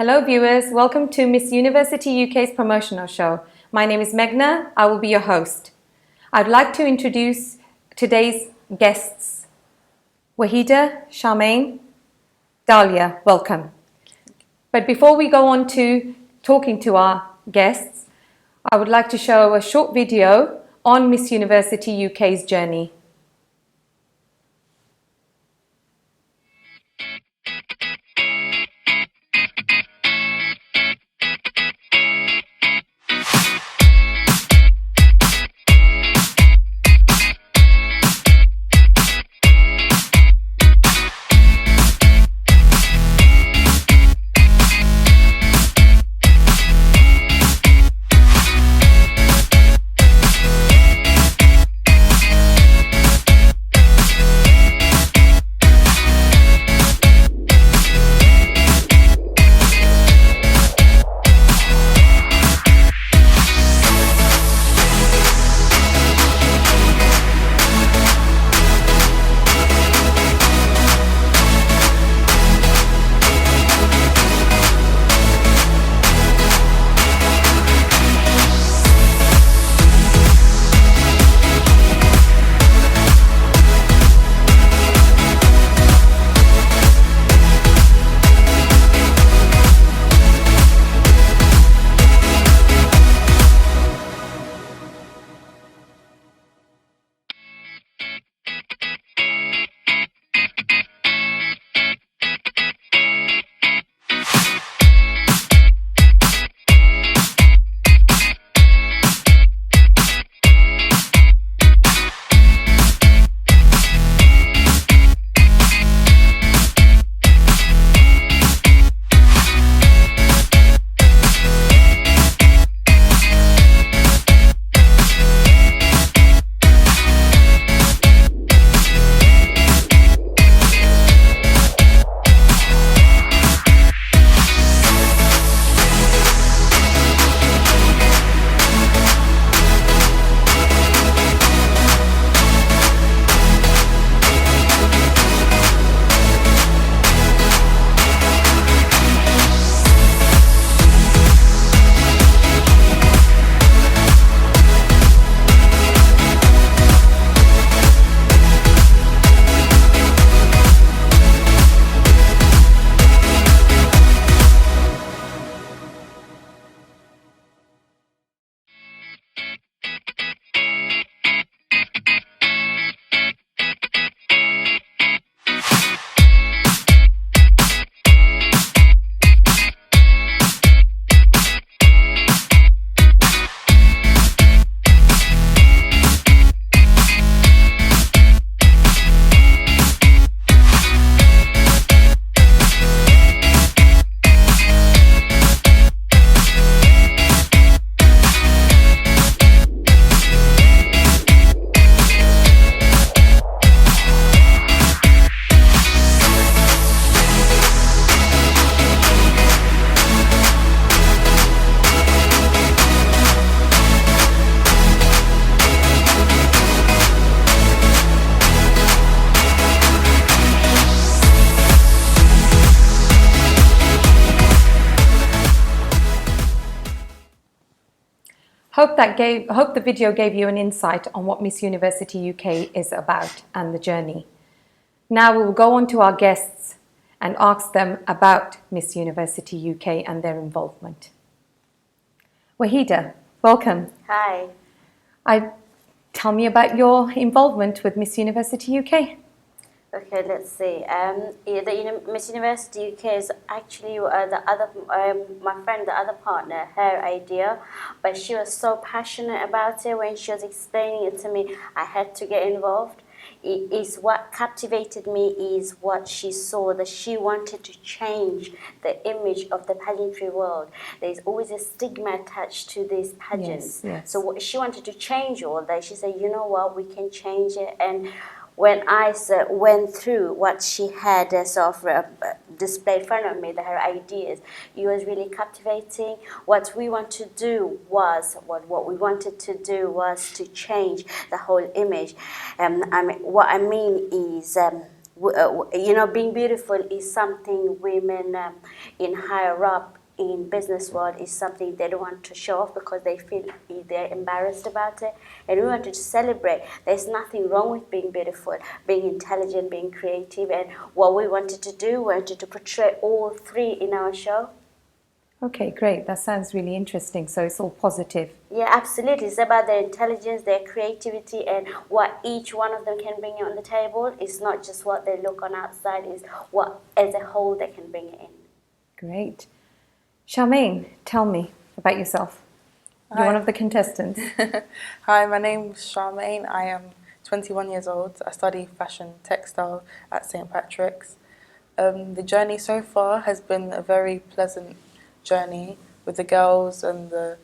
Hello viewers, welcome to Miss University UK's promotional show. My name is Meghna, I will be your host. I'd like to introduce today's guests. Wahida, Charmaine, Dahlia, welcome. But before we go on to talking to our guests, I would like to show a short video on Miss University UK's journey. Hope the video gave you an insight on what Miss University UK is about and the journey. Now we will go on to our guests and ask them about Miss University UK and their involvement. Wahida, welcome. Hi. Tell me about your involvement with Miss University UK. Okay, let's see. Miss University UK is actually my friend, the other partner, her idea, but she was so passionate about it when she was explaining it to me. I had to get involved. It is what captivated me is what she saw, that she wanted to change the image of the pageantry world. There's always a stigma attached to these pageants. Yes. So she wanted to change all that. She said, you know what, we can change it. And when I went through what she had displayed in front of me, her ideas, it was really captivating. What we wanted to do was to change the whole image. What I mean is you know, being beautiful is something women in higher up in business world is something they don't want to show off because they feel they're embarrassed about it, and we wanted to celebrate. There's nothing wrong with being beautiful, being intelligent, being creative, and what we wanted to do, we wanted to portray all three in our show. Okay, great. That sounds really interesting. So it's all positive. Yeah, absolutely. It's about their intelligence, their creativity, and what each one of them can bring on the table. It's not just what they look on outside, it's what as a whole they can bring it in. Great. Charmaine, tell me about yourself. You're Hi. one of the contestants. Hi, my name's Charmaine. I am 21 years old. I study fashion textile at St. Patrick's. The journey so far has been a very pleasant journey with the girls and the...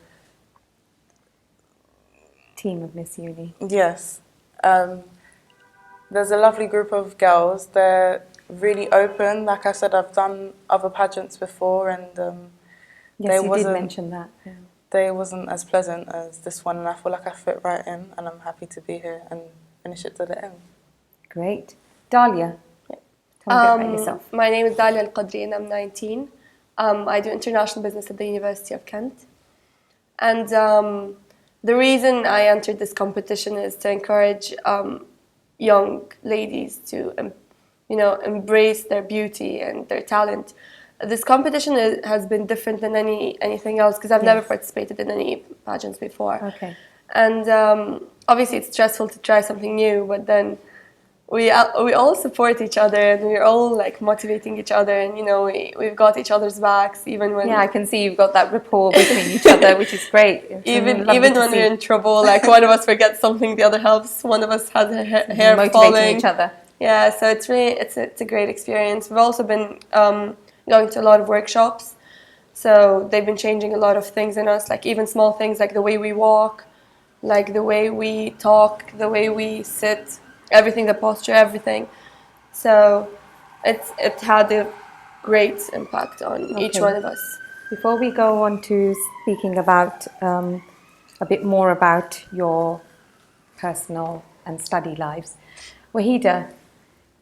Team of Miss Uni. Yes. There's a lovely group of girls. They're really open. Like I said, I've done other pageants before, and Yes, you did mention that. Yeah. they wasn't as pleasant as this one, and I feel like I fit right in, and I'm happy to be here and finish it to the end. Great. Dahlia, tell me a bit about yourself. My name is Dalia Al-Qadri and I'm 19. I do international business at the University of Kent. And the reason I entered this competition is to encourage young ladies to embrace their beauty and their talent. This competition has been different than anything else because I've never participated in any pageants before. Okay. And obviously it's stressful to try something new, but then we all support each other and we're all like motivating each other, and we've got each other's backs even when I can see you've got that rapport between each other, which is great. It's even lovely to when see. we're in trouble, like one of us forgets something, the other helps. One of us has her hair Motivating falling. each other. Yeah, so it's a great experience. We've also been going to a lot of workshops, so they've been changing a lot of things in us, like even small things like the way we walk, like the way we talk, the way we sit, everything, the posture, everything. So it had a great impact on each Okay. one of us. Before we go on to speaking about a bit more about your personal and study lives, Wahida,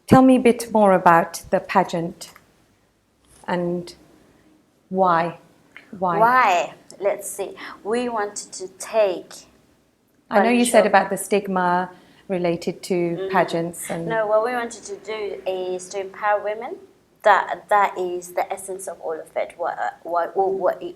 tell me a bit more about the pageant and why. Why? Let's see. We wanted to take... I know you said about the stigma related to pageants. And No, what we wanted to do is to empower women. That is the essence of all of it, what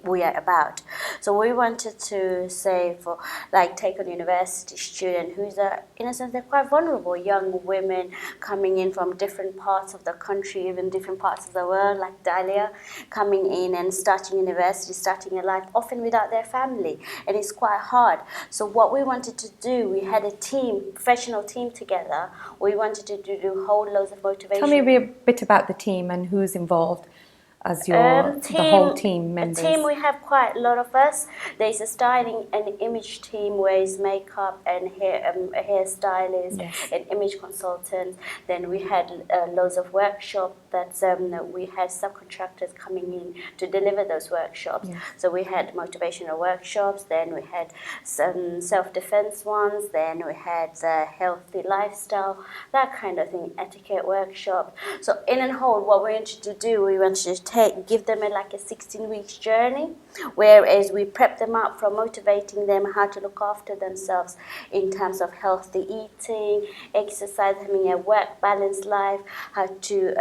we are about. So we wanted to say, for like, take a university student who's in a sense they're quite vulnerable, young women coming in from different parts of the country, even different parts of the world, like Dahlia, coming in and starting university, starting a life, often without their family, and it's quite hard. So what we wanted to do, we had a team, professional team together. We wanted to do whole loads of motivation. tell me a bit about the team and who's involved as the whole team members. A team, we have quite a lot of us. There's a styling and image team where it's makeup and hairstylist, Yes. and image consultant. Then we had loads of workshops that we had subcontractors coming in to deliver those workshops. Yes. So we had motivational workshops, then we had some self-defense ones, then we had healthy lifestyle, that kind of thing, etiquette workshop. So in and whole, what we wanted to do, we wanted to give them like a 16-week journey, whereas we prep them up from motivating them how to look after themselves in terms of healthy eating, exercise, having a work-balanced life, how to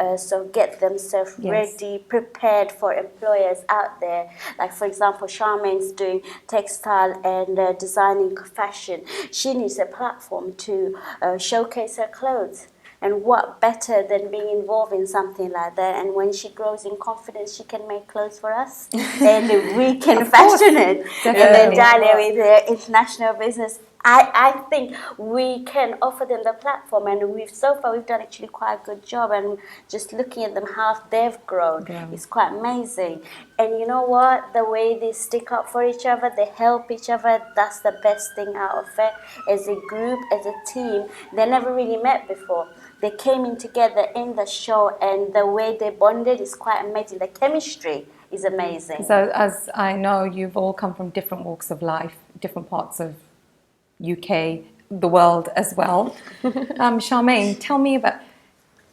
get themselves ready, prepared for employers out there. Like, for example, Charmaine's doing textile and designing fashion. She needs a platform to showcase her clothes. And what better than being involved in something like that? And when she grows in confidence, she can make clothes for us, and we can fashion it. And then Dahlia with her international business, I think we can offer them the platform, and so far we've done actually quite a good job. And just looking at them, how they've grown, it's quite amazing. And you know what? The way they stick up for each other, they help each other. That's the best thing out of it. As a group, as a team, they never really met before. They came in together in the show, and the way they bonded is quite amazing. The chemistry is amazing. So, as I know, you've all come from different walks of life, different parts of UK, the world as well. Charmaine, tell me about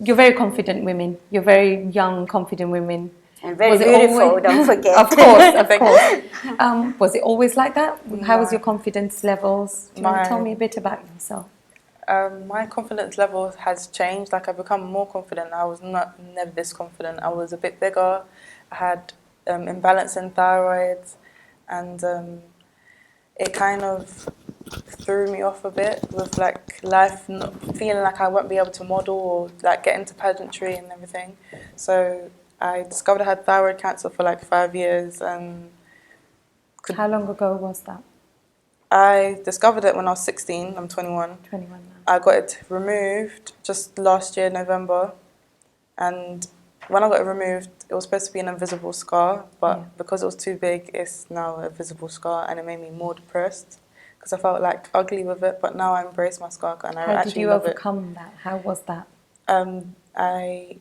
you're very confident women. You're very young, confident women. And very Was it beautiful, always- don't forget. Of course, of course. Was it always like that? How was your confidence levels? Do you want to tell me a bit about yourself? My confidence level has changed. Like, I've become more confident. I was never this confident. I was a bit bigger. I had imbalance in thyroid, and it kind of threw me off a bit with like life, not feeling like I won't be able to model or like get into pageantry and everything. So I discovered I had thyroid cancer for like 5 years, and How long ago was that? I discovered it when I was 16. I'm 21. 21 now. I got it removed just last year, November, and when I got it removed, it was supposed to be an invisible scar, but because it was too big, it's now a visible scar, and it made me more depressed because I felt like ugly with it. But now I embrace my scar, and I How actually did you love it. overcome that? How was that? I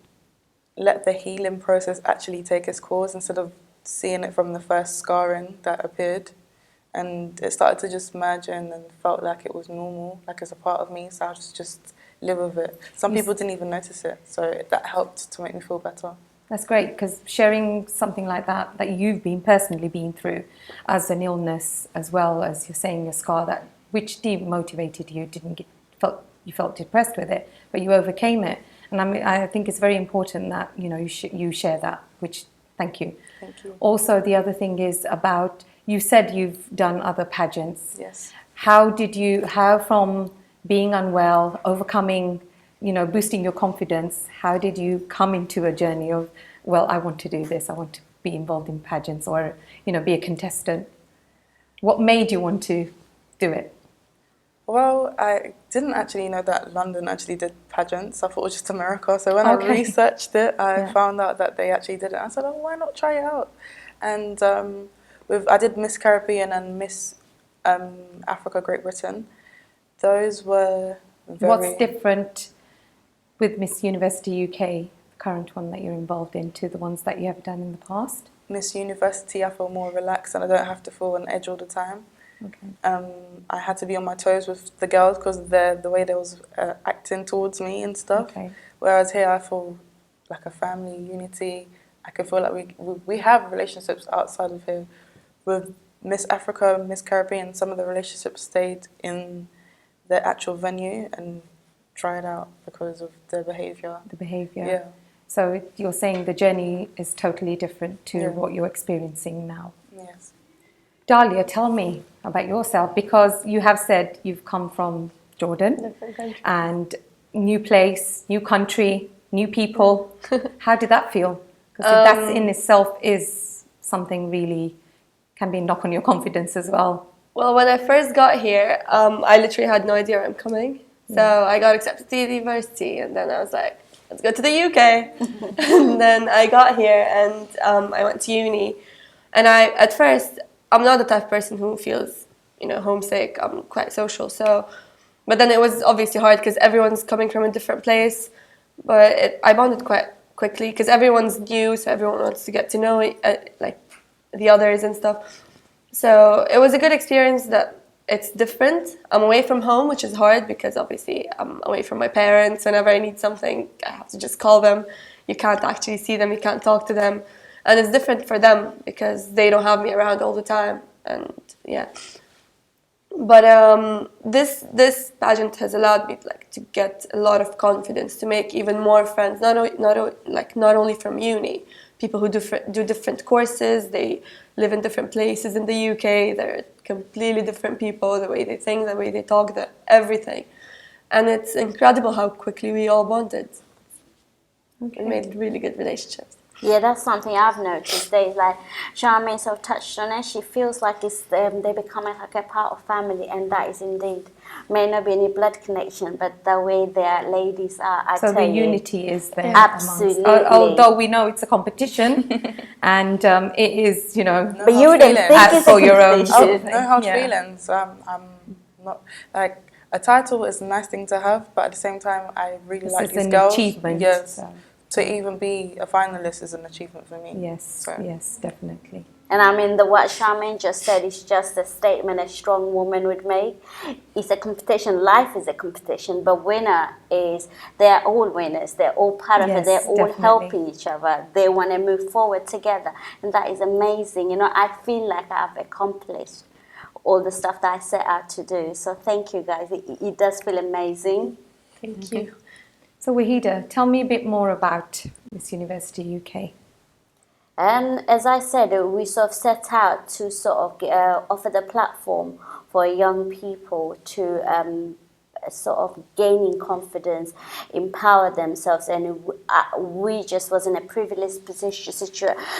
let the healing process actually take its course instead of seeing it from the first scarring that appeared. And it started to just merge in and felt like it was normal, like it's a part of me, so I just live with it. Some people didn't even notice it, so that helped to make me feel better. That's great, because sharing something like that you've personally been through as an illness, as well as you're saying a scar which demotivated you, you felt depressed with it, but you overcame it. And I think it's very important that you share that. Which thank you. Thank you. Also, the other thing is about, you said you've done other pageants. Yes. How from being unwell, overcoming, boosting your confidence, how did you come into a journey of, well, I want to do this, I want to be involved in pageants, or, be a contestant? What made you want to do it? Well, I didn't actually know that London actually did pageants. I thought it was just America. So when I researched it, I found out that they actually did it. I said, oh, why not try it out? And I did Miss Caribbean and Miss Africa, Great Britain. Those were very... What's different with Miss University UK, the current one that you're involved in, to the ones that you have done in the past? Miss University, I feel more relaxed and I don't have to feel on edge all the time. Okay. I had to be on my toes with the girls because the way they was acting towards me and stuff. Okay. Whereas here I feel like a family, unity. I can feel like we have relationships outside of here. With Miss Africa, Miss Caribbean, some of the relationships stayed in the actual venue and tried out because of the behaviour. The behaviour. Yeah. So you're saying the journey is totally different to what you're experiencing now. Yes. Dahlia, tell me about yourself, because you have said you've come from Jordan, Different country. and new place, new country, new people. How did that feel? Because that in itself is something really can be a knock on your confidence as well. Well, when I first got here, I literally had no idea where I'm coming. So I got accepted to the university, and then I was like, let's go to the UK. And then I got here, and I went to uni. And at first, I'm not the type of person who feels, homesick. I'm quite social. But then it was obviously hard because everyone's coming from a different place. But I bonded quite quickly because everyone's new, so everyone wants to get to know like the others and stuff. So it was a good experience that it's different. I'm away from home, which is hard because obviously I'm away from my parents. Whenever I need something, I have to just call them. You can't actually see them, you can't talk to them. And it's different for them because they don't have me around all the time. And yeah. But this pageant has allowed me to get a lot of confidence, to make even more friends, not only from uni, people who do different courses, they live in different places in the UK, they're completely different people, the way they think, the way they talk, everything. And it's incredible how quickly we all bonded. We made really good relationships. Yeah, that's something I've noticed. They Charmaine sort of touched on it. She feels like they become like a part of family, and that is indeed, may not be any blood connection, but the way their ladies are. So the unity is there. Absolutely. Although we know it's a competition, and it is, But you wouldn't think it's for your own. No hard feelings. I'm not like, a title is a nice thing to have, but at the same time, I really like these girls. It's an achievement. Yes. So. To even be a finalist is an achievement for me. Yes, yes, definitely. And I mean, what Charmaine just said is just a statement a strong woman would make. It's a competition. Life is a competition, but winner is, they're all winners. They're all part of it. They're Yes, all definitely. helping each other. They want to move forward together. And that is amazing. You know, I feel like I've accomplished all the stuff that I set out to do. So thank you, guys. It does feel amazing. Thank you. So Wahida, tell me a bit more about Miss University UK. And as I said, we sort of set out to sort of offer the platform for young people to sort of gaining confidence, empower themselves, and we just was in a privileged position,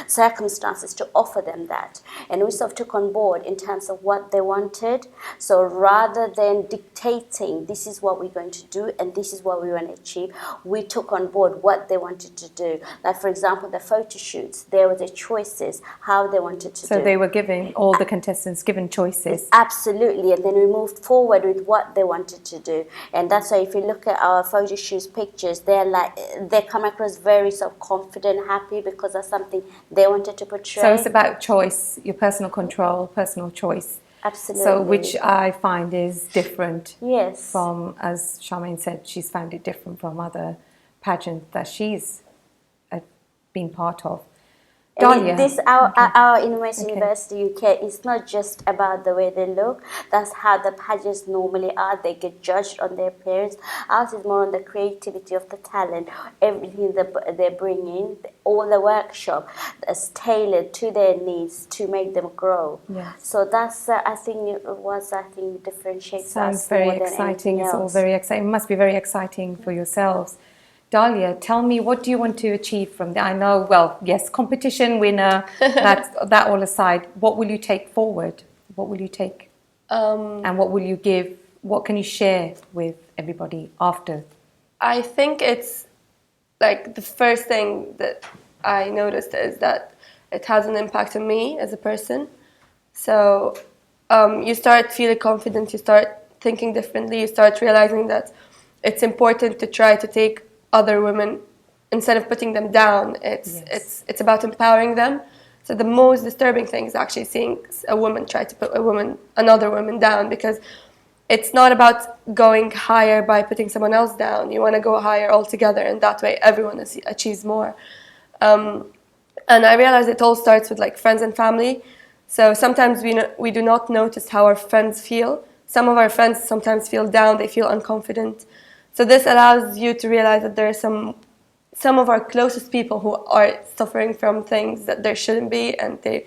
circumstances to offer them that, and we sort of took on board in terms of what they wanted. So rather than dictating, this is what we're going to do and this is what we want to achieve, we took on board what they wanted to do. Like for example, the photo shoots, there were the choices how they wanted to do. So they were giving all the contestants given choices. Absolutely, and then we moved forward with what they wanted to do, and that's why if you look at our photo shoots pictures, they come across very sort of confident, happy because that's something they wanted to portray. So it's about choice, your personal control, personal choice. Absolutely. So which I find is different. Yes. From, as Charmaine said, she's found it different from other pageants that she's been part of. Dahlia. Our University UK is not just about the way they look. That's how the pageants normally are. They get judged on their appearance. Ours is more on the creativity of the talent, everything that they bring in, all the workshop that's tailored to their needs to make them grow. Yes. So that's I think differentiates Sounds us very more than exciting. anything It's all else. very exciting. It must be very exciting for yourselves. Dahlia, tell me, what do you want to achieve from there? I know, well, yes, competition winner, that all aside, what will you take forward? What will you take? And what will you give? What can you share with everybody after? I think it's like the first thing that I noticed is that it has an impact on me as a person. So you start feeling confident, you start thinking differently, you start realizing that it's important to try to take other women, instead of putting them down, it's about empowering them. So the most disturbing thing is actually seeing a woman try to put another woman down, because it's not about going higher by putting someone else down. You want to go higher altogether, and that way everyone achieves more. And I realized it all starts with like friends and family. So sometimes we do not notice how our friends feel. Some of our friends sometimes feel down, they feel unconfident. So this allows you to realize that there are some of our closest people who are suffering from things that there shouldn't be, and they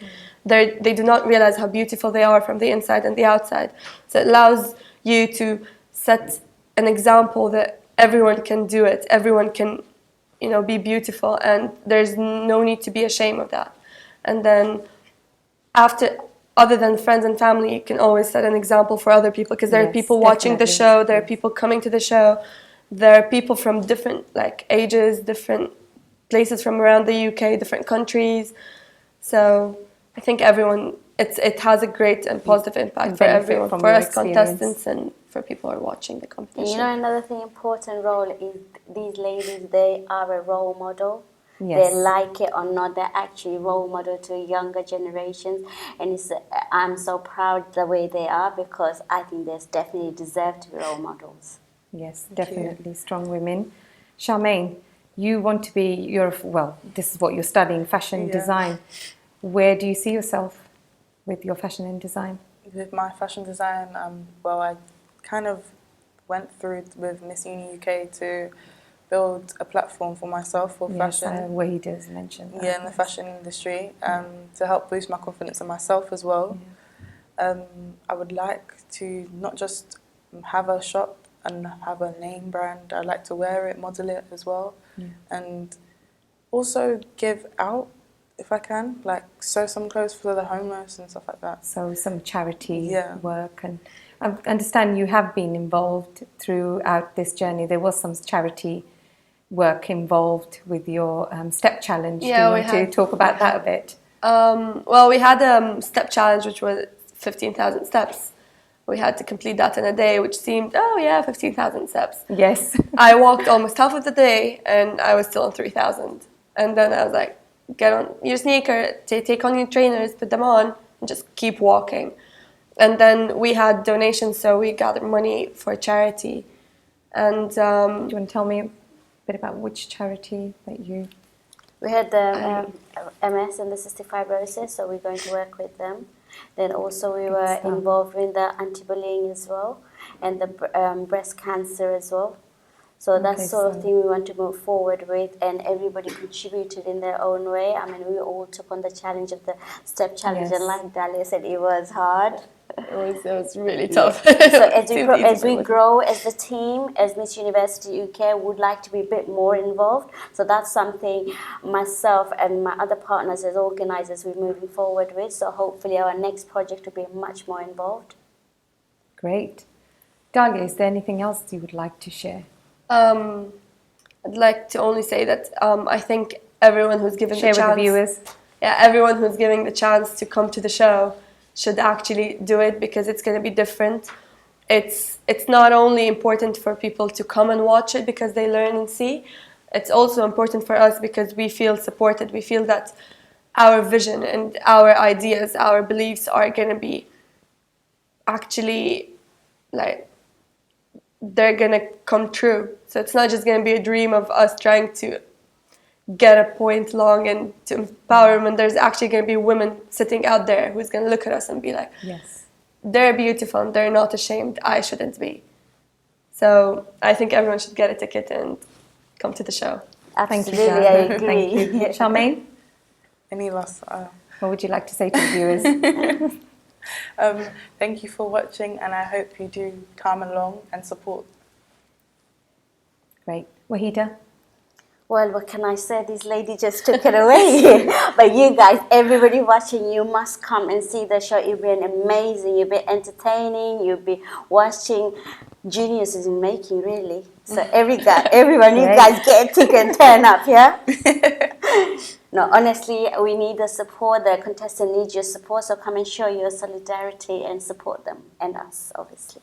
do not realize how beautiful they are from the inside and the outside. So it allows you to set an example that everyone can do it, everyone can, be beautiful, and there's no need to be ashamed of that. And then other than friends and family, you can always set an example for other people, because there are people watching the show, there are people coming to the show, there are people from different ages, different places from around the UK, different countries. So I think it has a great and positive impact for everyone, for us contestants and for people who are watching the competition. Another thing, important role is these ladies, they are a role model. Yes. They like it or not, they're actually role model to younger generations, and I'm so proud the way they are, because I think they definitely deserve to be role models. Yes, definitely strong women. Charmaine, you want to be this is what you're studying, fashion design. Where do you see yourself with your fashion and design? With my fashion design, I kind of went through with Miss Uni UK to build a platform for myself for fashion. Yes, Wahida's mentioned that. Yeah, in the fashion industry, to help boost my confidence in myself as well. Yeah. I would like to not just have a shop and have a name brand. I'd like to wear it, model it as well, and also give out if I can, like sew some clothes for the homeless and stuff like that. So some charity work, and I understand you have been involved throughout this journey. There was some charity work involved with your step challenge. Yeah, do you want to talk about that a bit? We had a step challenge which was 15,000 steps. We had to complete that in a day, which seemed 15,000 steps. Yes. I walked almost half of the day and I was still on 3,000. And then I was like, get on your sneaker, take on your trainers, put them on, and just keep walking. And then we had donations, so we gathered money for charity. And Do you want to tell me a bit about which charity that you... We had the MS and the cystic fibrosis, so we're going to work with them. Then also we were stuff. involved in the anti-bullying as well, and the breast cancer as well. So that's sort of thing we want to move forward with, and everybody contributed in their own way. I mean, we all took on the challenge of the step challenge, and like Dalia said, it was hard. it was really tough. So as we grow as the team, as Miss University UK, would like to be a bit more involved. So that's something myself and my other partners as organisers we're moving forward with. So hopefully our next project will be much more involved. Great. Dalia, is there anything else you would like to share? I'd like to only say that I think everyone who's given Share the chance, with the viewers. yeah, everyone who's giving the chance to come to the show should actually do it, because it's going to be different. It's not only important for people to come and watch it because they learn and see. It's also important for us because we feel supported. We feel that our vision and our ideas, our beliefs are going to be actually like they're going to come true. So it's not just going to be a dream of us trying to get a point long and to empower them. And there's actually going to be women sitting out there who's going to look at us and be like, Yes. they're beautiful and they're not ashamed. I shouldn't be. So I think everyone should get a ticket and come to the show. Absolutely, Thank you, I Dalia. agree. Thank you. Charmaine, Any last? what would you like to say to the viewers? Thank you for watching, and I hope you do come along and support. Great. Wahida? Well, what can I say? This lady just took it away. But you guys, everybody watching, you must come and see the show. It'll be an amazing, you'll be entertaining, you'll be watching geniuses in making, really. So everyone, you guys get a ticket and turn up, yeah? No, honestly, we need the support. The contestant needs your support, so come and show your solidarity and support them and us, obviously.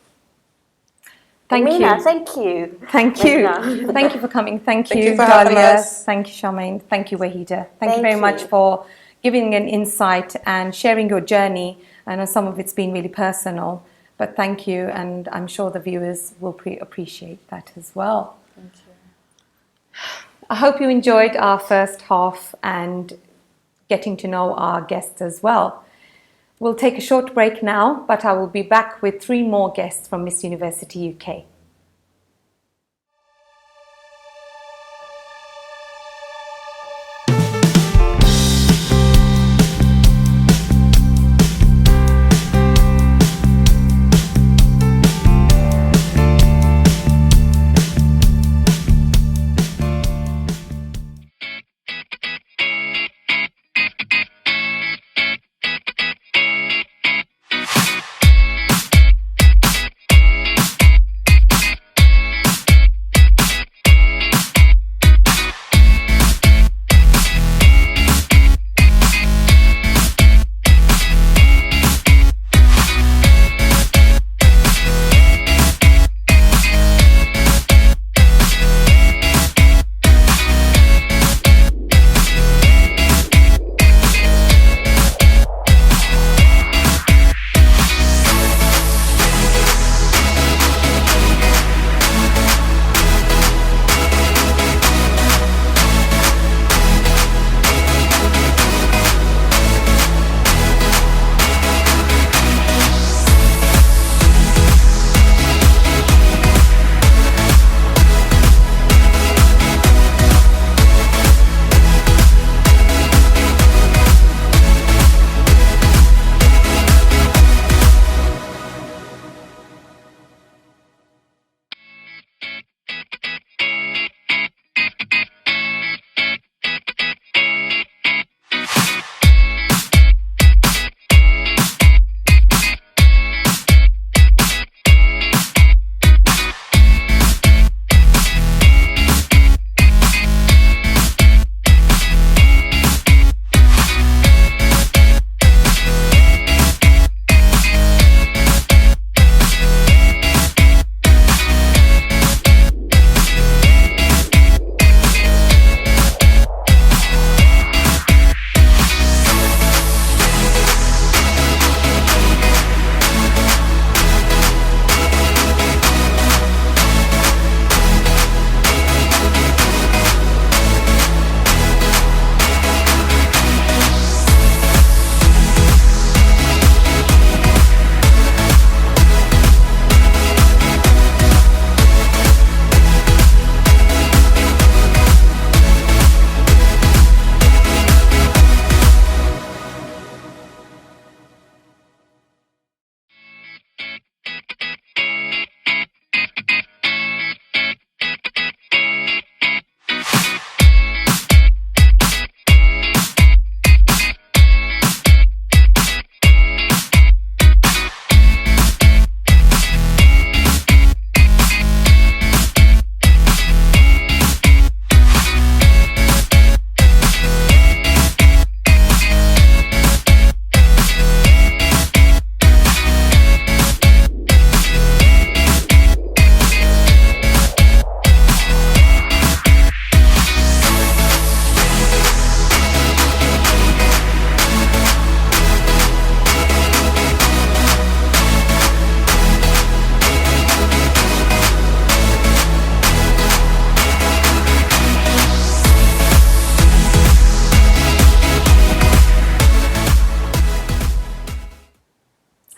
Thank Mina, you. thank you. Thank you. Mina. Thank you for coming. Thank Thank you, you for having Dalia. us. Thank you, Charmaine. Thank you, Wahida. Thank you Thank very you. much for giving an insight and sharing your journey. I know some of it's been really personal, but thank you, and I'm sure the viewers will appreciate that as well. Thank you. I hope you enjoyed our first half and getting to know our guests as well. We'll take a short break now, but I will be back with 3 more guests from Miss University UK.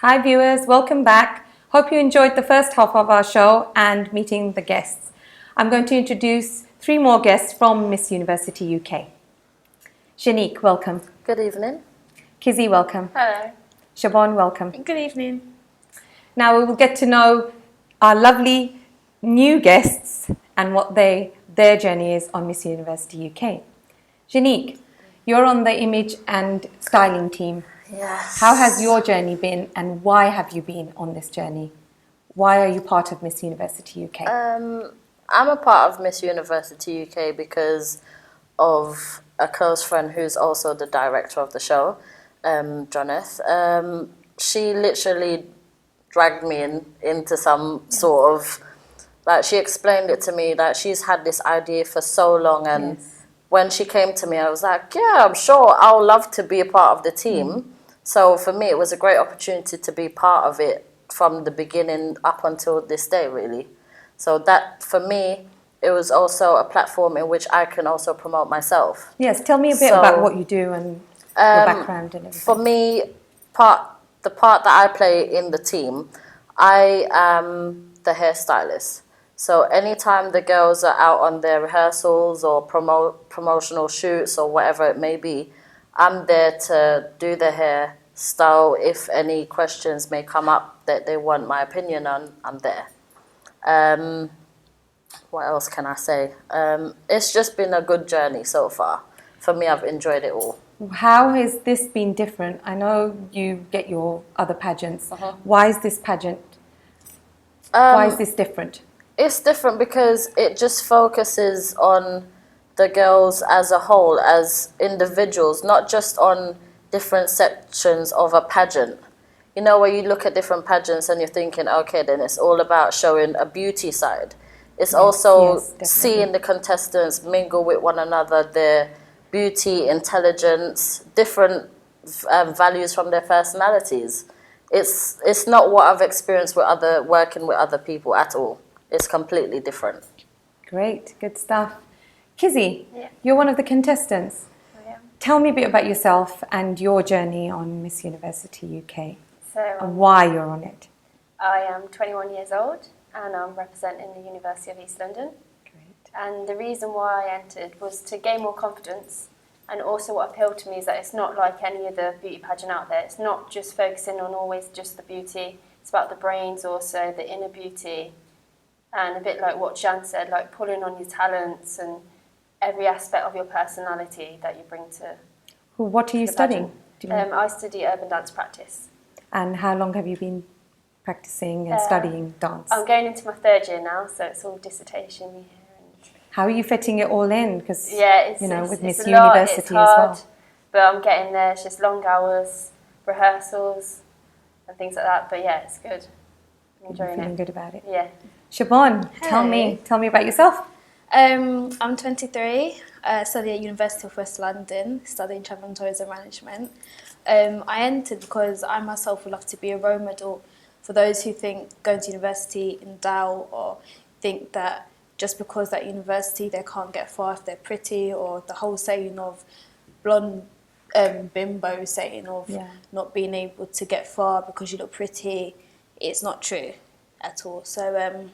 Hi viewers, welcome back. Hope you enjoyed the first half of our show and meeting the guests. I'm going to introduce 3 more guests from Miss University UK. Shanique, welcome. Good evening. Kizzy, welcome. Hello. Siobhan, welcome. Good evening. Now we will get to know our lovely new guests and what their journey is on Miss University UK. Shanique, you're on the image and styling team. Yes. How has your journey been and why have you been on this journey? Why are you part of Miss University UK? I'm a part of Miss University UK because of a close friend who's also the director of the show, Joneth. She literally dragged me into some sort of, like, she explained it to me that she's had this idea for so long, and when she came to me I was like, yeah, I'm sure I'll love to be a part of the team. So for me it was a great opportunity to be part of it from the beginning up until this day, really. So that, for me, it was also a platform in which I can also promote myself. Yes, tell me a bit about what you do and your background and everything. For me, the part that I play in the team, I am the hairstylist. So anytime the girls are out on their rehearsals or promotional shoots or whatever it may be, I'm there to do the hair, style. If any questions may come up that they want my opinion on, I'm there. What else can I say? It's just been a good journey so far. For me, I've enjoyed it all. How has this been different? I know you get your other pageants. Why is this pageant? Why is this different? It's different because it just focuses on the girls as a whole, as individuals, not just on different sections of a pageant. You know, where you look at different pageants and you're thinking, okay, then it's all about showing a beauty side. It's also seeing the contestants mingle with one another, their beauty, intelligence, different values from their personalities. It's not what I've experienced with working with other people at all. It's completely different. Great, good stuff. Kizzy, you're one of the contestants. I am. Tell me a bit about yourself and your journey on Miss University UK So and why you're on it. I am 21 years old and I'm representing the University of East London. Great. And the reason why I entered was to gain more confidence, and also what appealed to me is that it's not like any other beauty pageant out there. It's not just focusing on always just the beauty. It's about the brains also, the inner beauty, and a bit like what Jan said, like pulling on your talents and every aspect of your personality that you bring to. Well, what are you the studying? pageant. Do you know? I study urban dance practice. And how long have you been practicing and studying dance? I'm going into my 3rd year now, so it's all dissertation year. How are you fitting it all in? Because, Yeah, with Miss it's a lot, University it's hard, as well. but I'm getting there. It's just long hours, rehearsals, and things like that. But yeah, it's good. I'm enjoying Feeling it. good about it. Yeah. Siobhan, tell me about yourself. I'm 23, study at University of West London, studying travel and tourism management. I entered because I myself would love to be a role model for those who think going to university in doubt, or think that just because at university they can't get far if they're pretty, or the whole saying of blonde bimbo saying of not being able to get far because you look pretty. It's not true at all. So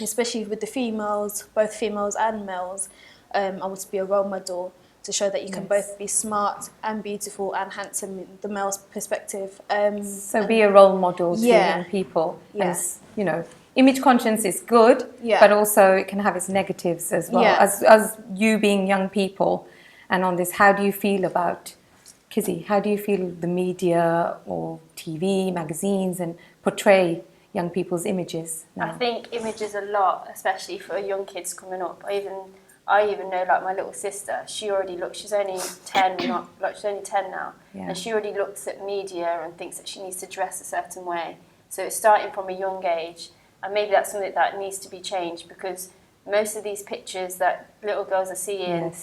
especially with the females, both females and males, I want to be a role model to show that you can both be smart and beautiful and handsome in the male's perspective. So be a role model to young people. Yeah. And, image conscience is good, but also it can have its negatives as well. Yeah. As you being young people, and on this, how do you feel about, Kizzy, how do you feel the media or TV, magazines, and portray young people's images now? I think images a lot, especially for young kids coming up. I even know, like my little sister, she's only 10, she's only 10 now, and she already looks at media and thinks that she needs to dress a certain way. So it's starting from a young age, and maybe that's something that needs to be changed, because most of these pictures that little girls are seeing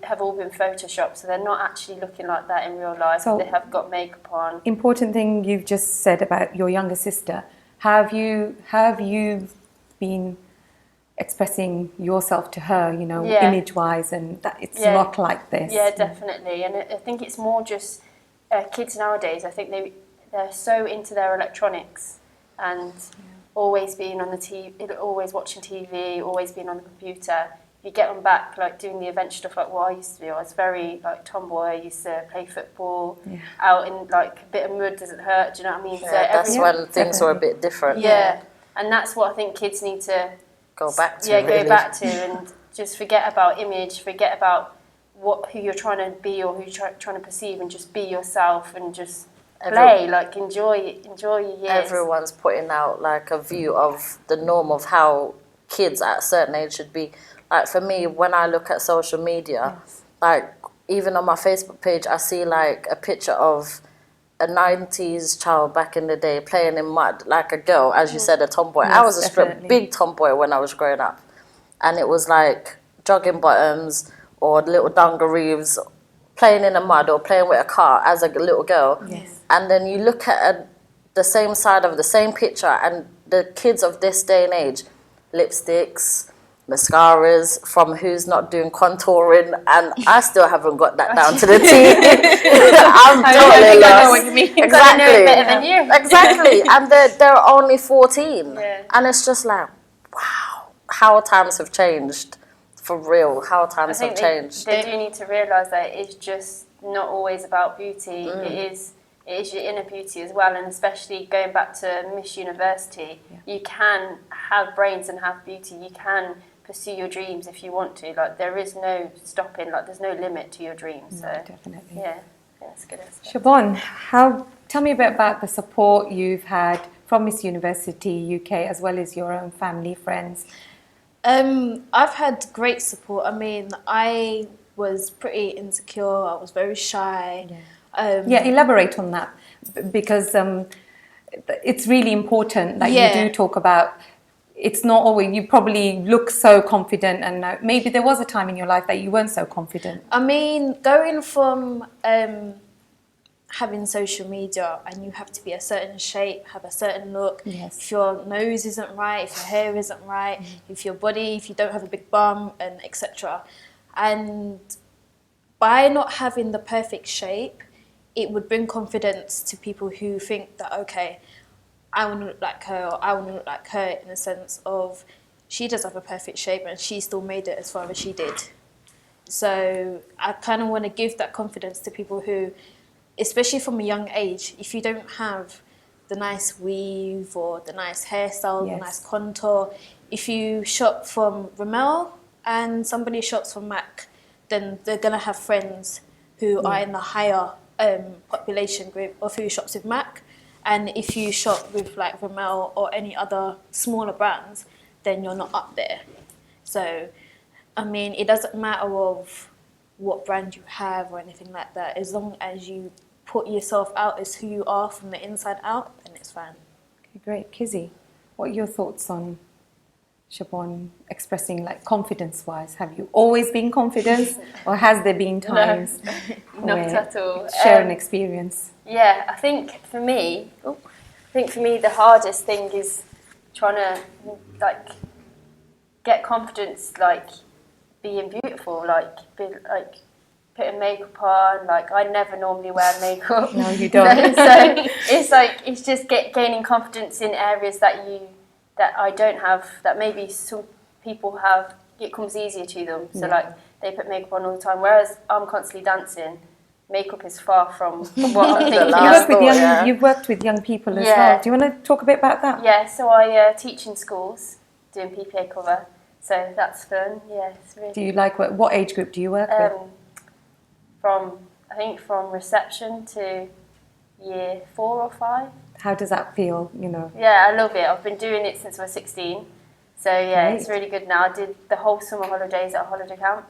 have all been photoshopped, so they're not actually looking like that in real life. So they have got makeup on. Important thing you've just said about your younger sister. Have you been expressing yourself to her, image-wise, and that it's not like this? Yeah, definitely. And I think it's more just kids nowadays. I think they they're so into their electronics and always being on the TV, always watching TV, always being on the computer. If you get them back, like doing the adventure stuff, like what I used to do, I was very like tomboy. I used to play football out in like a bit of mud doesn't hurt. Do you know what I mean? Yeah, So that's when things were a bit different. Yeah, and that's what I think kids need to go back to. Go back to, and just forget about image, forget about who you're trying to be or who you're trying to perceive, and just be yourself and just play, like enjoy your years. Everyone's putting out like a view of the norm of how kids at a certain age should be. Like for me, when I look at social media, like even on my Facebook page, I see like a picture of a 90s child back in the day playing in mud, like a girl, as you said, a tomboy. Yes, I was a big tomboy when I was growing up. And it was like jogging bottoms or little dungarees, playing in the mud or playing with a car as a little girl. Yes. And then you look at the same side of the same picture and the kids of this day and age, lipsticks, mascaras, from who's not doing contouring, and I still haven't got that down to the T. I'm totally lost. I know what you mean. Exactly. I know it better than you. Exactly. And they're only 14. Yeah. And it's just like, wow, how times have changed. For real, how times have changed. They do need to realise that it's just not always about beauty. It is your inner beauty as well, and especially going back to Miss University, you can have brains and have beauty. You can pursue your dreams if you want to. Like there is no stopping. Like there's no limit to your dreams. So definitely. yeah, that's good. Siobhan, tell me a bit about the support you've had from Miss University UK as well as your own family, friends. I've had great support. I mean, I was pretty insecure. I was very shy. Elaborate on that, because it's really important that you do talk about. It's not always, you probably look so confident, and maybe there was a time in your life that you weren't so confident. I mean, going from having social media and you have to be a certain shape, have a certain look. Yes. If your nose isn't right, if your hair isn't right, if your body, if you don't have a big bum, and etc. And by not having the perfect shape, it would bring confidence to people who think that, okay, I want to look like her, or I want to look like her, in a sense of she does have a perfect shape and she still made it as far as she did. So I kind of want to give that confidence to people who, especially from a young age, if you don't have the nice weave or the nice hairstyle, the nice contour, if you shop from Rimmel and somebody shops from MAC, then they're going to have friends who are in the higher population group of who shops with MAC. And if you shop with like Rimmel or any other smaller brands, then you're not up there. So, I mean, it doesn't matter of what brand you have or anything like that. As long as you put yourself out as who you are from the inside out, then it's fine. Okay, great. Kizzy, what are your thoughts on Siobhan expressing, like, confidence-wise? Have you always been confident, or has there been times Not at all. Share an experience. Yeah, I think for me, the hardest thing is trying to like get confidence, like being beautiful, like putting makeup on. Like I never normally wear makeup. No, you don't. So it's just gaining confidence in areas that I don't have, that maybe some people have. It comes easier to them. So like they put makeup on all the time, whereas I'm constantly dancing. Makeup is far from what I'm thinking. You've worked with young people as well. Do you want to talk a bit about that? Yeah, so I teach in schools, doing PPA cover. So that's fun. Yeah, it's really. Do you like what age group do you work with? From reception to year 4 or 5. How does that feel? You know. Yeah, I love it. I've been doing it since I was 16. So yeah, It's really good now. I did the whole summer holidays at a holiday camp.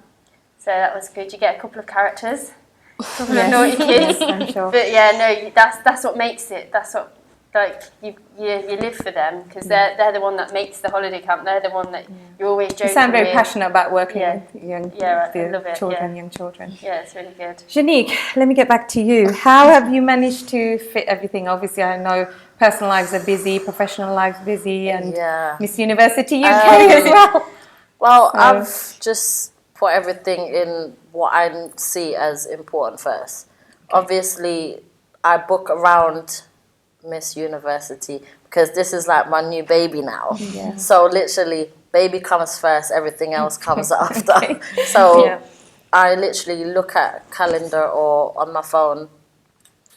So that was good. You get a couple of characters. Couple of naughty kids, I'm sure. But yeah, no, that's what makes it. That's what, like, you live for them, because they're the one that makes the holiday camp. They're the one that you're always joking with. You sound very passionate about working with I love it, young children. Yeah, it's really good. Janique, let me get back to you. How have you managed to fit everything? Obviously, I know personal lives are busy, professional lives busy, and Miss University UK as well. Well, I've just put everything in what I see as important first. Okay. Obviously, I book around Miss University because this is like my new baby now. Yeah. So literally, baby comes first, everything else comes after. Okay. So Yeah. I literally look at calendar or on my phone,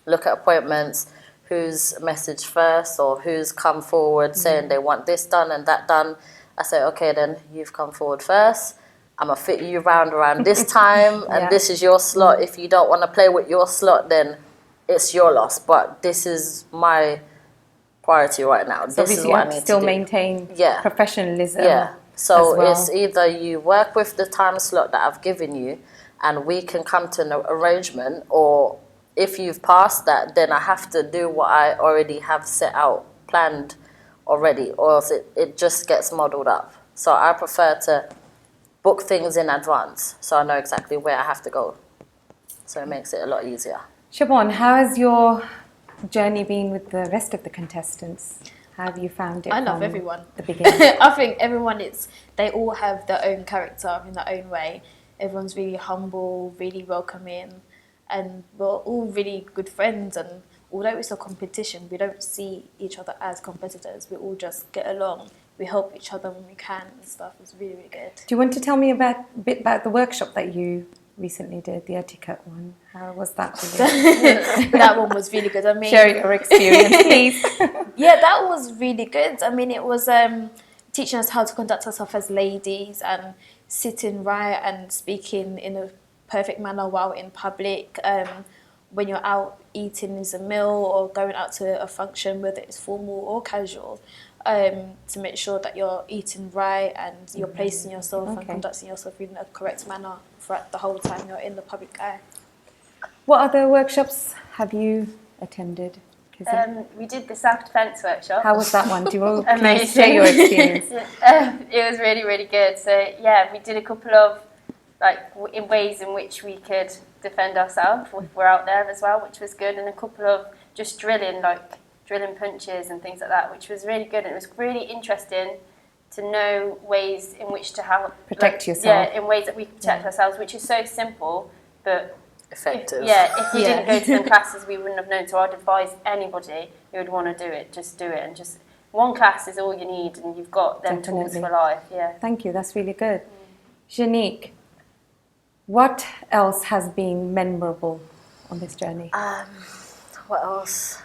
look at appointments, who's messaged first or who's come forward saying they want this done and that done. I say, okay, then you've come forward first. I'm going to fit you around this time and Yeah. this is your slot. If you don't want to play with your slot, then it's your loss. But this is my priority right now. So This is obviously you what I have to need still to do. maintain Yeah. professionalism. Yeah. So as well. it's either you work with the time slot that I've given you and we can come to an arrangement, or if you've passed that, then I have to do what I already have set out, planned already, or else it just gets muddled up. So I prefer to book things in advance so I know exactly where I have to go. So it makes it a lot easier. Siobhan, how has your journey been with the rest of the contestants? How have you found it? I love from everyone. the beginning? I think everyone they all have their own character in their own way. Everyone's really humble, really welcoming, and we're all really good friends. And although it's a competition, we don't see each other as competitors. We all just get along. We help each other when we can and stuff. It's really, really good. Do you want to tell me a bit about the workshop that you recently did, the etiquette one? How was that for you? That one was really good. I mean, Share your experience, please. yeah, that was really good. I mean, it was teaching us how to conduct ourselves as ladies and sitting right and speaking in a perfect manner while in public. When you're out eating as a meal or going out to a function, whether it's formal or casual, to make sure that you're eating right and you're placing yourself and conducting yourself in a correct manner throughout the whole time you're in the public eye. What other workshops have you attended? We did the self-defence workshop. How was that one? Do you all Amazing. share your experience? It was really, really good. So yeah, we did a couple of in ways in which we could defend ourselves if we're out there as well, which was good, and a couple of just drilling punches and things like that, which was really good. And it was really interesting to know ways in which to help Protect yourself. Yeah, in ways that we protect ourselves, which is so simple, but Effective. if we didn't go to them classes, we wouldn't have known. So I'd advise anybody who would want to do it, just do it, and just one class is all you need, and you've got them tools for life. Yeah. Thank you. That's really good. Janique, what else has been memorable on this journey? What else?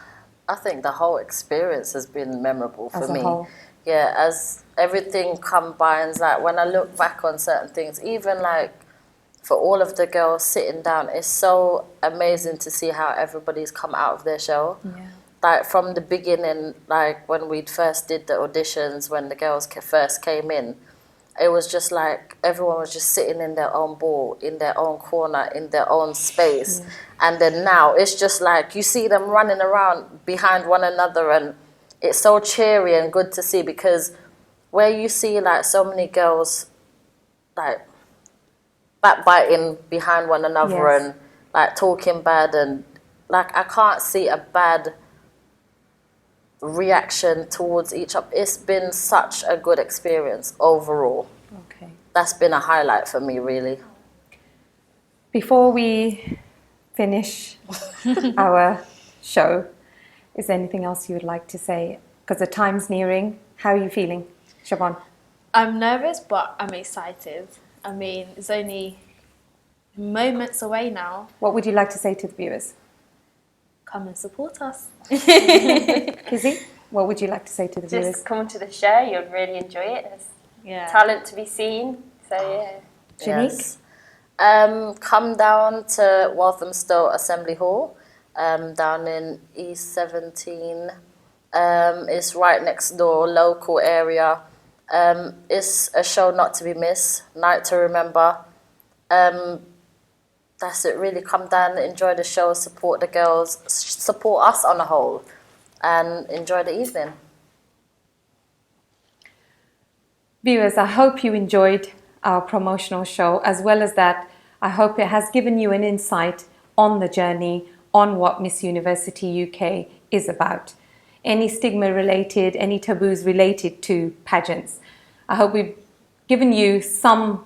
I think the whole experience has been memorable for me. As a whole. Yeah, as everything combines, like when I look back on certain things, even like for all of the girls sitting down, it's so amazing to see how everybody's come out of their shell. Yeah. Like from the beginning, like when we first did the auditions, when the girls first came in, it was just like everyone was just sitting in their own ball, in their own corner, in their own space. Yeah. And then now it's just like you see them running around behind one another, and it's so cheery and good to see, because where you see like so many girls like backbiting behind one another and like talking bad, and like I can't see a bad reaction towards each other. It's been such a good experience overall. Okay. That's been a highlight for me, really. Before we finish our show, is there anything else you would like to say? Because the time's nearing. How are you feeling, Siobhan? I'm nervous, but I'm excited. I mean, it's only moments away now. What would you like to say to the viewers? Come and support us. Kizzy, what would you like to say to the viewers? Just come to the show. You'll really enjoy it. There's talent to be seen. So yeah. Janique? Yes. Come down to Walthamstow Assembly Hall, down in E17. It's right next door, local area. It's a show not to be missed, night to remember. That's it, really. Come down, enjoy the show, support the girls, support us on the whole, and enjoy the evening. Viewers, I hope you enjoyed our promotional show. As well as that, I hope it has given you an insight on the journey, on what Miss University UK is about. Any stigma related, any taboos related to pageants. I hope we've given you some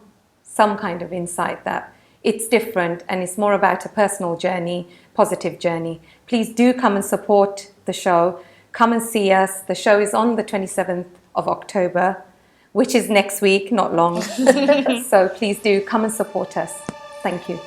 kind of insight that it's different and it's more about a personal journey, positive journey. Please do come and support the show. come and see us. The show is on the 27th of October, which is next week, not long. So please do come and support us. Thank you.